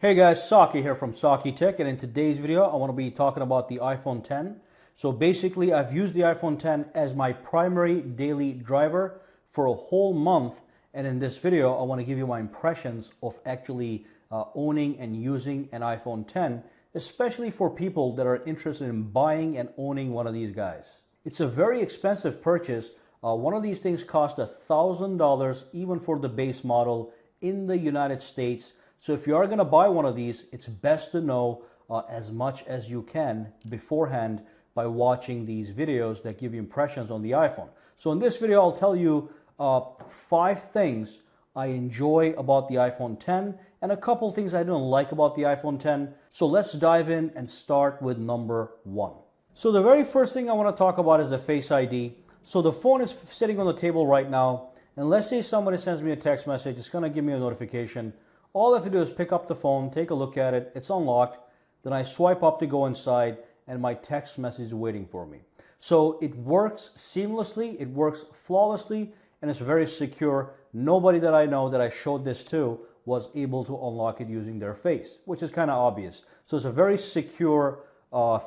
Hey guys, Saki here from SAKITECH, and in today's video I want to be talking about the iPhone 10. So basically I've used the iPhone 10 as my primary daily driver for a whole month, and in this video I want to give you my impressions of actually owning and using an iPhone 10, especially for people that are interested in buying and owning one of these guys. It's a very expensive purchase. One of these things cost $1,000 even for the base model in the United States. So if you are going to buy one of these, it's best to know as much as you can beforehand by watching these videos that give you impressions on the iPhone. So in this video, I'll tell you 5 things I enjoy about the iPhone 10 and a couple things I don't like about the iPhone 10. So let's dive in and start with number 1. So the very first thing I want to talk about is the Face ID. So the phone is sitting on the table right now, and let's say somebody sends me a text message, it's going to give me a notification. All I have to do is pick up the phone, take a look at it, it's unlocked, then I swipe up to go inside, and my text message is waiting for me. So it works seamlessly, it works flawlessly, and it's very secure. Nobody that I know that I showed this to was able to unlock it using their face, which is kind of obvious. So it's a very secure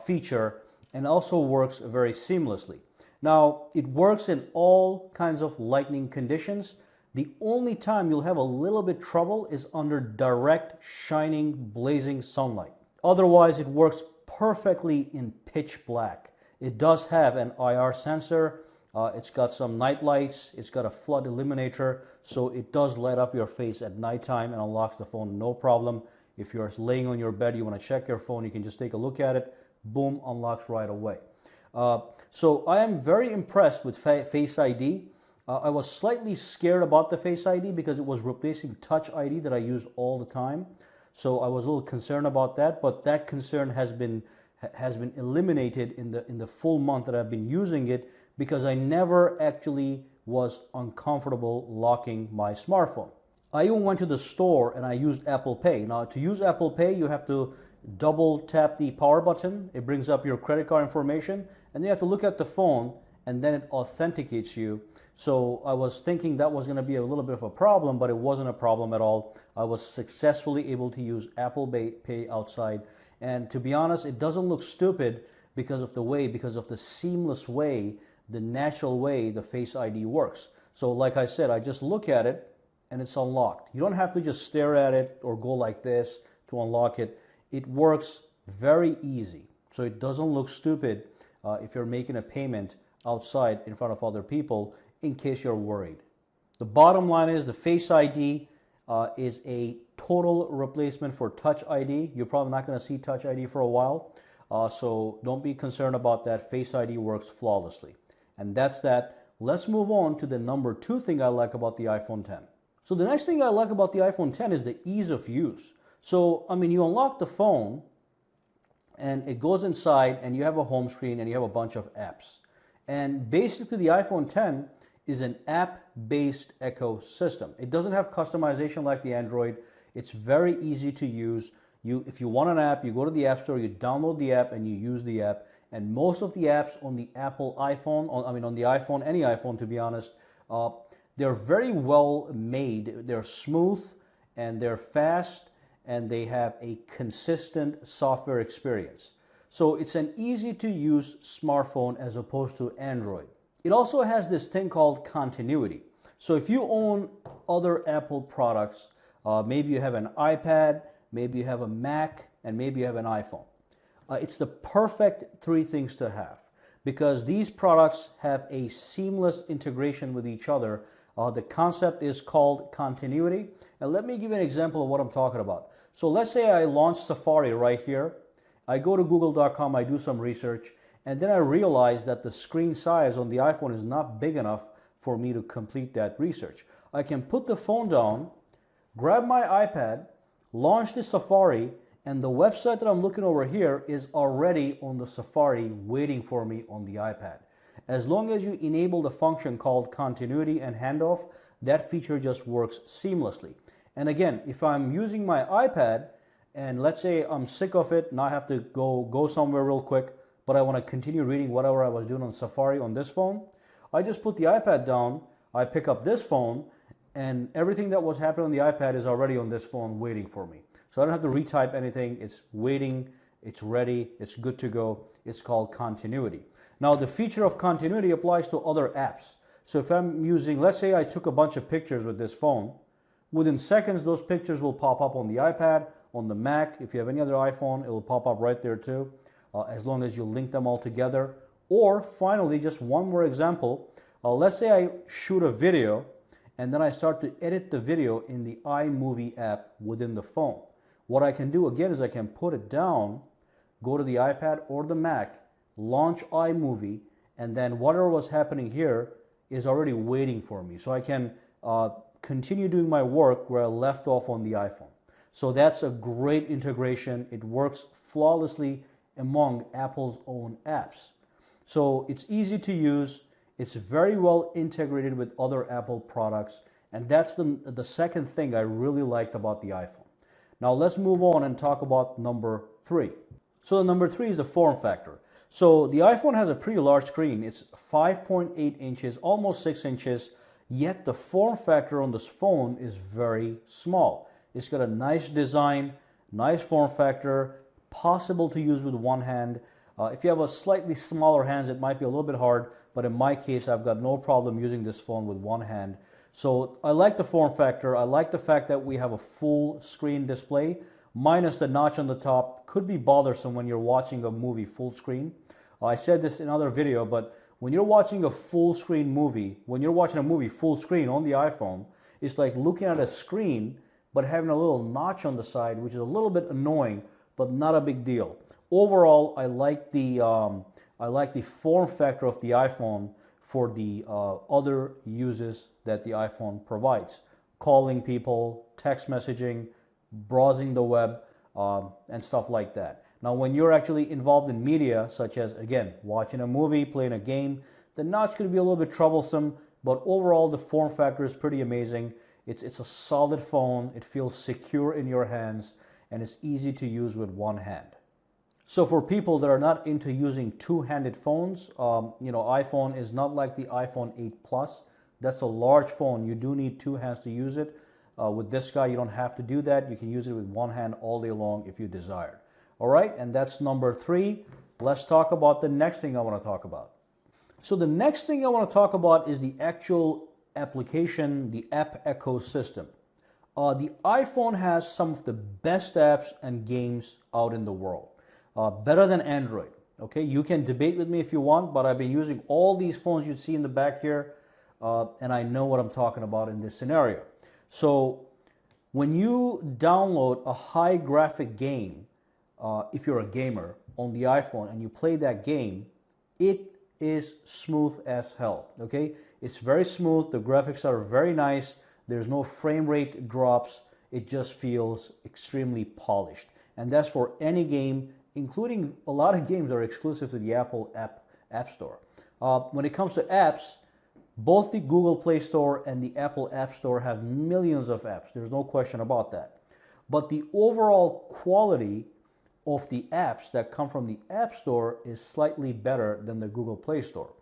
feature, and also works very seamlessly. Now, it works in all kinds of lighting conditions. The only time you'll have a little bit trouble is under direct, shining, blazing sunlight. Otherwise, it works perfectly in pitch black. It does have an IR sensor. It's got some night lights. It's got a flood eliminator, so it does light up your face at nighttime and unlocks the phone no problem. If you're laying on your bed, you want to check your phone, you can just take a look at it. Boom, unlocks right away. So I am very impressed with Face ID. I was slightly scared about the Face ID because it was replacing Touch ID that I used all the time. So I was a little concerned about that, but that concern has been eliminated in the full month that I've been using it, because I never actually was uncomfortable locking my smartphone. I even went to the store and I used Apple Pay. Now, to use Apple Pay, you have to double tap the power button. It brings up your credit card information, and then you have to look at the phone, and then it authenticates you. So I was thinking that was going to be a little bit of a problem, but it wasn't a problem at all. I was successfully able to use Apple Pay outside. And to be honest, it doesn't look stupid because of the seamless way, the natural way the Face ID works. So like I said, I just look at it and it's unlocked. You don't have to just stare at it or go like this to unlock it. It works very easy. So it doesn't look stupid if you're making a payment outside in front of other people, in case you're worried. The bottom line is the Face ID is a total replacement for Touch ID. You're probably not going to see Touch ID for a while, so don't be concerned about that. Face ID works flawlessly. And that's that. Let's move on to the number 2 thing I like about the iPhone 10. So the next thing I like about the iPhone 10 is the ease of use. So, I mean, you unlock the phone and it goes inside and you have a home screen and you have a bunch of apps. And basically the iPhone 10 is an app-based ecosystem. It doesn't have customization like the Android. It's very easy to use. If you want an app, you go to the App Store, you download the app, and you use the app. And most of the apps on the Apple iPhone, on the iPhone, any iPhone to be honest, they're very well made. They're smooth and they're fast, and they have a consistent software experience. So it's an easy to use smartphone as opposed to Android. It also has this thing called continuity. So if you own other Apple products, maybe you have an iPad, maybe you have a Mac, and maybe you have an iPhone. It's the perfect 3 things to have, because these products have a seamless integration with each other. The concept is called continuity. And let me give you an example of what I'm talking about. So let's say I launch Safari right here. I go to google.com, I do some research, and then I realize that the screen size on the iPhone is not big enough for me to complete that research. I can put the phone down, grab my iPad, launch the Safari, and the website that I'm looking over here is already on the Safari waiting for me on the iPad. As long as you enable the function called continuity and handoff, that feature just works seamlessly. And again, if I'm using my iPad, and let's say I'm sick of it, now I have to go somewhere real quick, but I want to continue reading whatever I was doing on Safari on this phone, I just put the iPad down, I pick up this phone, and everything that was happening on the iPad is already on this phone waiting for me. So I don't have to retype anything. It's waiting, it's ready, it's good to go. It's called continuity. Now the feature of continuity applies to other apps. So if I'm using, let's say I took a bunch of pictures with this phone, within seconds those pictures will pop up on the iPad, on the Mac. If you have any other iPhone, it will pop up right there too, as long as you link them all together. Or finally, just one more example, let's say I shoot a video and then I start to edit the video in the iMovie app within the phone. What I can do again is I can put it down, go to the iPad or the Mac, launch iMovie, and then whatever was happening here is already waiting for me. So I can continue doing my work where I left off on the iPhone. So that's a great integration. It works flawlessly among Apple's own apps. So it's easy to use. It's very well integrated with other Apple products. And that's the second thing I really liked about the iPhone. Now let's move on and talk about number 3. So the number 3 is the form factor. So the iPhone has a pretty large screen. It's 5.8 inches, almost 6 inches, yet the form factor on this phone is very small. It's got a nice design, nice form factor, possible to use with one hand. If you have a slightly smaller hands, it might be a little bit hard, but in my case, I've got no problem using this phone with one hand. So I like the form factor. I like the fact that we have a full screen display, minus the notch on the top. Could be bothersome when you're watching a movie full screen. I said this in another video, but when you're watching a full screen movie, when you're watching a movie full screen on the iPhone, it's like looking at a screen, but having a little notch on the side, which is a little bit annoying, but not a big deal. Overall, I like the form factor of the iPhone for the other uses that the iPhone provides. Calling people, text messaging, browsing the web, and stuff like that. Now, when you're actually involved in media, such as, again, watching a movie, playing a game, the notch could be a little bit troublesome, but overall, the form factor is pretty amazing. It's a solid phone. It feels secure in your hands, and it's easy to use with one hand. So for people that are not into using two-handed phones, iPhone is not like the iPhone 8 Plus. That's a large phone. You do need two hands to use it. With this guy, you don't have to do that. You can use it with one hand all day long if you desire. All right, and that's number 3. Let's talk about the next thing I want to talk about. So the next thing I want to talk about is the actual application, the app ecosystem. The iPhone has some of the best apps and games out in the world. Better than Android. Okay, you can debate with me if you want, but I've been using all these phones you see in the back here, and I know what I'm talking about in this scenario. So when you download a high graphic game, if you're a gamer on the iPhone and you play that game, it is smooth as hell. Okay, it's very smooth. The graphics are very nice. There's no frame rate drops. It just feels extremely polished, and that's for any game, including a lot of games that are exclusive to the Apple App Store. When it comes to apps, both the Google Play Store and the Apple App Store have millions of apps. There's no question about that. But the overall quality of the apps that come from the App Store is slightly better than the Google Play Store.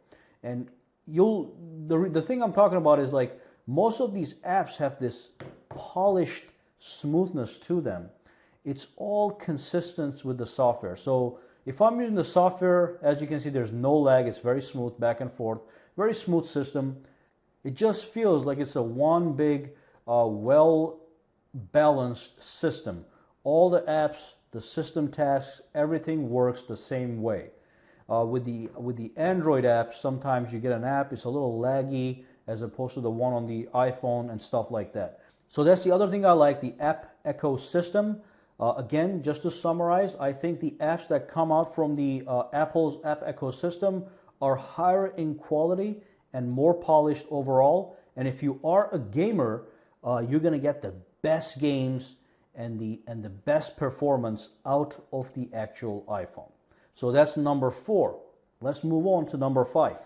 And the thing I'm talking about is, like, most of these apps have this polished smoothness to them. It's all consistent with the software. So if I'm using the software, as you can see, there's no lag. It's very smooth, back and forth, very smooth system. It just feels like it's a one big, well-balanced system. All the apps, the system tasks, everything works the same way. With the Android apps, sometimes you get an app, it's a little laggy as opposed to the one on the iPhone and stuff like that. So that's the other thing I like, the app ecosystem. Again, just to summarize, I think the apps that come out from the Apple's app ecosystem are higher in quality and more polished overall. And if you are a gamer, you're going to get the best games and the best performance out of the actual iPhone. So that's number 4. Let's move on to number 5.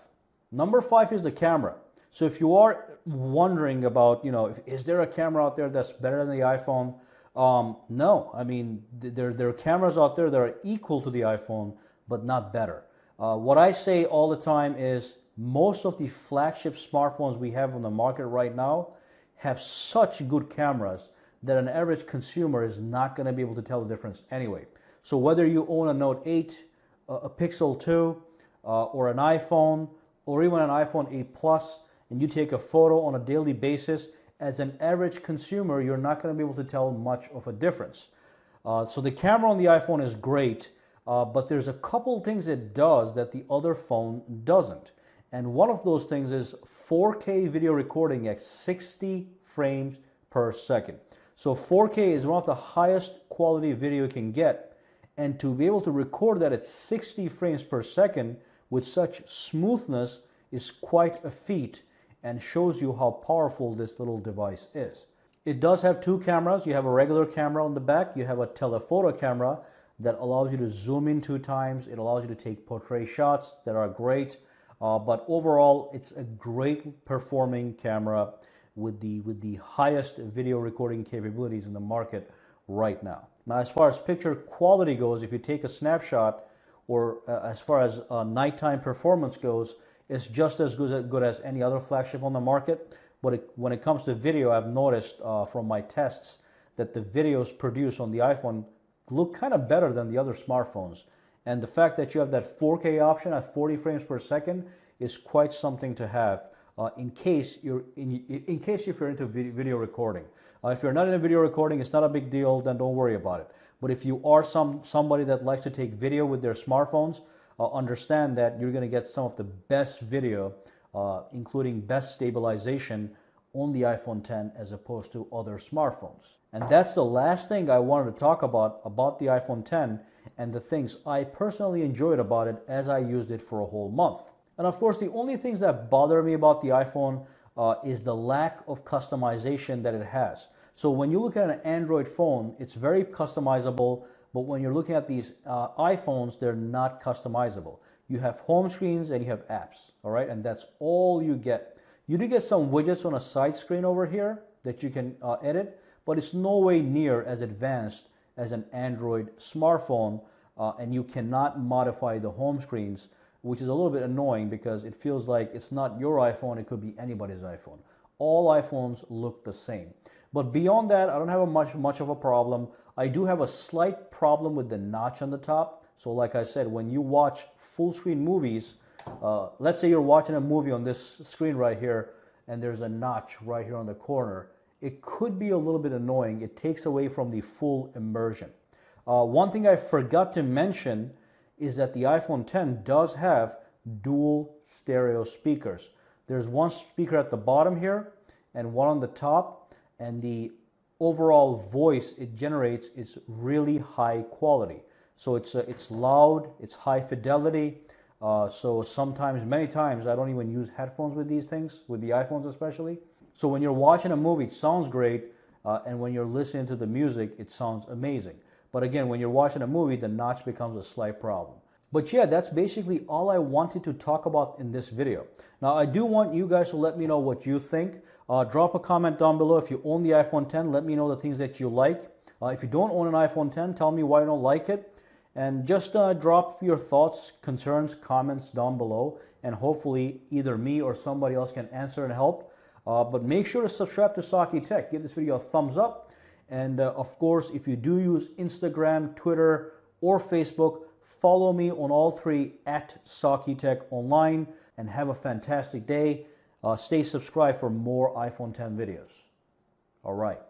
Number 5 is the camera. So if you are wondering about, is there a camera out there that's better than the iPhone? No, I mean, there are cameras out there that are equal to the iPhone, but not better. What I say all the time is most of the flagship smartphones we have on the market right now have such good cameras that an average consumer is not going to be able to tell the difference anyway. So whether you own a Note 8, a Pixel 2, or an iPhone, or even an iPhone 8 Plus, and you take a photo on a daily basis, as an average consumer, you're not going to be able to tell much of a difference. So the camera on the iPhone is great, but there's a couple things it does that the other phone doesn't. And one of those things is 4K video recording at 60 frames per second. So 4K is one of the highest quality video you can get, and to be able to record that at 60 frames per second with such smoothness is quite a feat and shows you how powerful this little device is. It does have two cameras. You have a regular camera on the back. You have a telephoto camera that allows you to zoom in 2 times. It allows you to take portrait shots that are great. But overall, it's a great performing camera with the highest video recording capabilities in the market right now. Now, as far as picture quality goes, if you take a snapshot, or as far as nighttime performance goes, it's just as good as any other flagship on the market. But when it comes to video, I've noticed from my tests that the videos produced on the iPhone look kind of better than the other smartphones. And the fact that you have that 4K option at 40 frames per second is quite something to have in case if you're into video recording. If you're not into video recording, it's not a big deal, then don't worry about it. But if you are somebody that likes to take video with their smartphones, understand that you're going to get some of the best video, including best stabilization on the iPhone X as opposed to other smartphones. And that's the last thing I wanted to talk about the iPhone X and the things I personally enjoyed about it as I used it for a whole month. And of course, the only things that bother me about the iPhone is the lack of customization that it has. So when you look at an Android phone, it's very customizable, but when you're looking at these iPhones, they're not customizable. You have home screens and you have apps, all right? And that's all you get. You do get some widgets on a side screen over here that you can edit, but it's no way near as advanced as an Android smartphone, and you cannot modify the home screens, which is a little bit annoying because it feels like it's not your iPhone, it could be anybody's iPhone. All iPhones look the same. But beyond that, I don't have much of a problem. I do have a slight problem with the notch on the top. So like I said, when you watch full screen movies, let's say you're watching a movie on this screen right here, and there's a notch right here on the corner. It could be a little bit annoying. It takes away from the full immersion. One thing I forgot to mention is that the iPhone X does have dual stereo speakers. There's one speaker at the bottom here and one on the top, and the overall voice it generates is really high quality. So it's loud, it's high fidelity. So sometimes, many times, I don't even use headphones with these things, with the iPhones especially. So when you're watching a movie, it sounds great, and when you're listening to the music, it sounds amazing. But again, when you're watching a movie, the notch becomes a slight problem. But yeah, that's basically all I wanted to talk about in this video. Now, I do want you guys to let me know what you think. Drop a comment down below. If you own the iPhone X, let me know the things that you like. If you don't own an iPhone X, tell me why you don't like it. And just drop your thoughts, concerns, comments down below, and hopefully either me or somebody else can answer and help. But make sure to subscribe to SAKITECH. Give this video a thumbs up. And of course, if you do use Instagram, Twitter, or Facebook, follow me on all three at SAKITECH online, and have a fantastic day. Stay subscribed for more iPhone X videos. All right.